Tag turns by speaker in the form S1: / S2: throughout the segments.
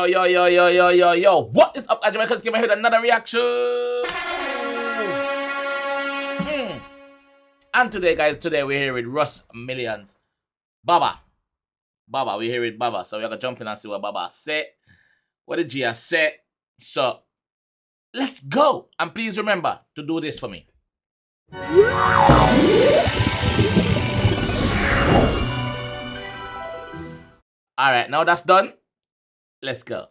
S1: Yo. What is up, JAMAICA'S? Give me another reaction. And today, guys, we're here with Russ Millions. Baba, we're here with Baba. So we're going to jump in and see what Baba said. What did Gia say? So, let's go. And please remember to do this for me. Alright, now that's done. Let's go.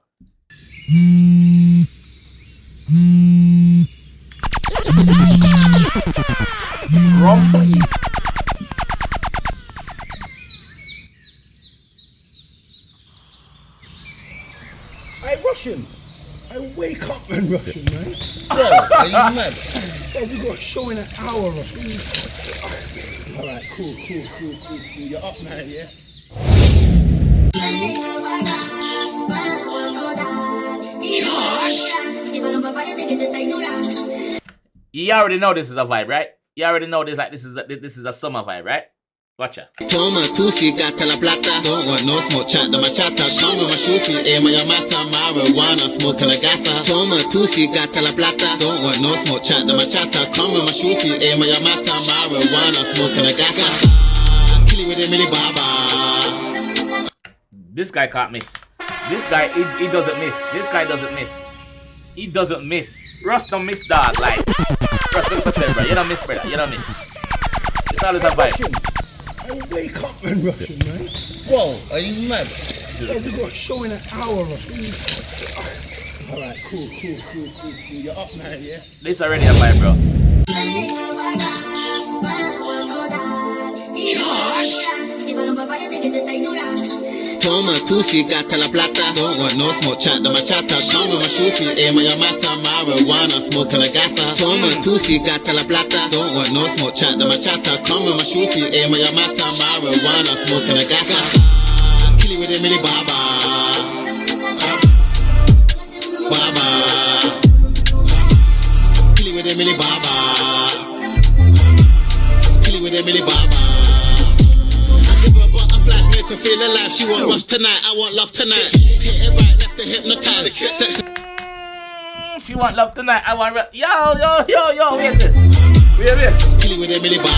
S1: Rum, please.
S2: Hey, Russian. I wake up and Russian, man.
S3: Bro, are you mad?
S2: Bro, we got a show in an hour, Russian. Alright, cool. You're up now, yeah?
S1: You already know this is a vibe, right? You already know this is a summer vibe, right? Watch ya.
S3: Toma, Tussi, 𝐑𝐂𝐓𝐈𝐎𝐍. Don't want no smoke, chat, my chatter. Come with my shooting, aim on your matter. Marijuana, smoking a gassa. Toma, Tussi, 𝐑𝐂𝐓𝐈𝐎𝐍. Don't want no smoke, chat, my chatter. Come with my shooting, aim on your matter. Marijuana, smoking a gassa. Kill it with a milli baba.
S1: This guy can't miss. This guy, he doesn't miss. This guy doesn't miss. He doesn't miss. Russ don't miss, dog. Like, Russ, 100%, bro. You don't miss, brother. You don't miss. It's always a vibe.
S2: I wake up and Russian, man.
S3: Bro, are you mad?
S2: Bro, we got a show in an hour, Russian. Alright, cool. You're up now, yeah?
S1: This already a vibe, bro.
S3: Toma, Tussi, 𝐑𝐂𝐓𝐈𝐎𝐍. Don't want no smoke, chat, my chatter. Come with my shooting, aim on your matter. Marijuana, smoking a gassa. Toma, Tussi, 𝐑𝐂𝐓𝐈𝐎𝐍. Don't want no smoke, chat, my chatter. Come with my shooting, aim on your matter. Marijuana, smoking a gassa. Kill it with a milli baba. Kill it with a milli baba. Kill it with a milli baba. Make her feel alive. She want rush tonight. I want love tonight. Hit it right, left to hypnotize. Sex.
S1: She want love tonight. I want yo. Wait.
S3: Kill it with a milli baba.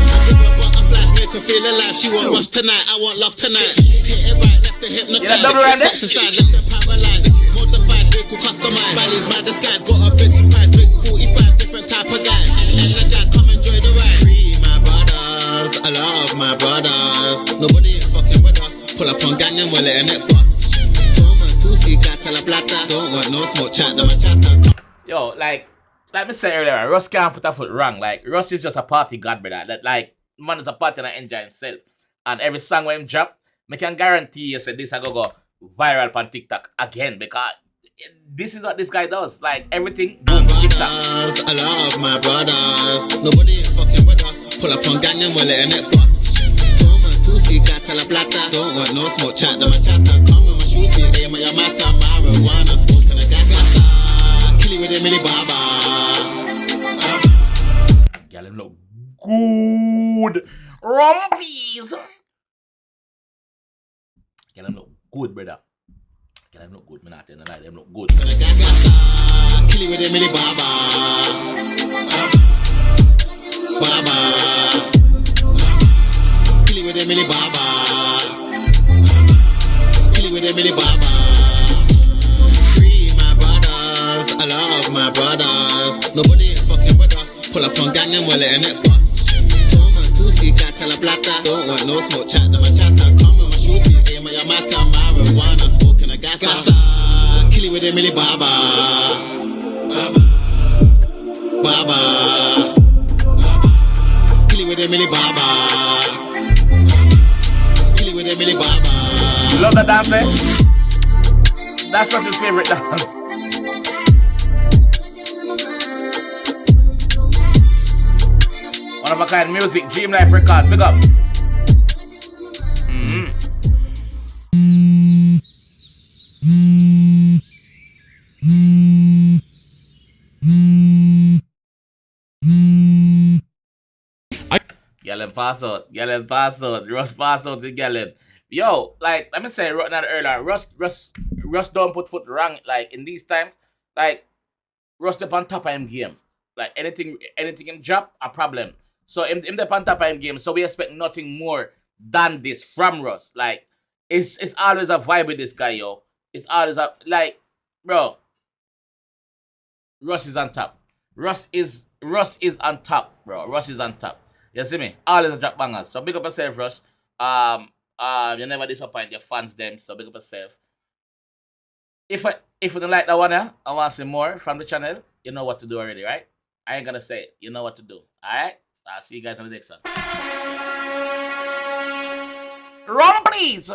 S3: I give her butterflies, make her feel alive. She want rush tonight. I want love tonight. Hit it right, left to hypnotize.
S1: Yeah, double right there.
S3: Sex aside, left to paralyze. Modified vehicle customized. Bally's mad disguise. Got a big surprise. Big 45, different type of guy. Energize, come enjoy the ride. Free my brothers. I love my brothers. Nobody ain't fucking with us. Pull up on gang and we're letting it bust. Toma, Tussi, 𝐑𝐂𝐓𝐈𝐎𝐍. Don't want no smoke, chat, my chatter.
S1: Yo, like me say earlier, Russ can't put a foot wrong. Like, Russ is just a party god, brother. That, like, man is a party and I enjoy himself. And every song when him drop, I can guarantee you say this I go viral on TikTok again, because this is what this guy does. Like, everything, boom, TikTok.
S3: I love my brothers. Nobody ain't fucking with us. Pull up on gang and we're letting it bust. Toma, Tussi, 𝐑𝐂𝐓𝐈𝐎𝐍. Don't want no smoke, chat, my chatter. Come with my shooting, aim on your matter. Marijuana, smoking a gassa. Kill it with a milli baba.
S1: Girl, him look good. Rum, please. Girl, him look good, brother. Girl, him look good. Me not telling a lie, them look good.
S3: Kill it with a milli baba. Kill it with a milli baba. Kill it with a milli baba. Free my brothers. I love my brothers. Nobody ain't fucking with us. Pull up on gang and we're letting it bust. Toma, Tussi, 𝐑𝐂𝐓𝐈𝐎𝐍. Don't want no smoke, chat, my chatter. Come with my shooting, aim on your matter. Marijuana, smoking a gassa. Kill it with a milli baba. Kill it with a milli baba. Kill it with a milli baba.
S1: You love that dance, eh? That's just his favorite dance. One of a kind music, Dream Life Records, big up. Galen pass out. Russ pass out to Galen. Yo, like let me say right now earlier, Russ don't put foot wrong like in these times. Like Russ up on top of him game. Like anything in drop, a problem. So him the on top of him game, so we expect nothing more than this from Russ. Like it's always a vibe with this guy, yo. It's always a like, bro. Russ is on top. Russ is on top, bro. Russ is on top. You see me? Always a drop bangers. So big up yourself, Russ. You never disappoint your fans them. So big up yourself. If you don't like that one, I want to see more from the channel. You know what to do already, right? I ain't gonna say it. You know what to do. Alright? I'll see you guys on the next one. Run, please!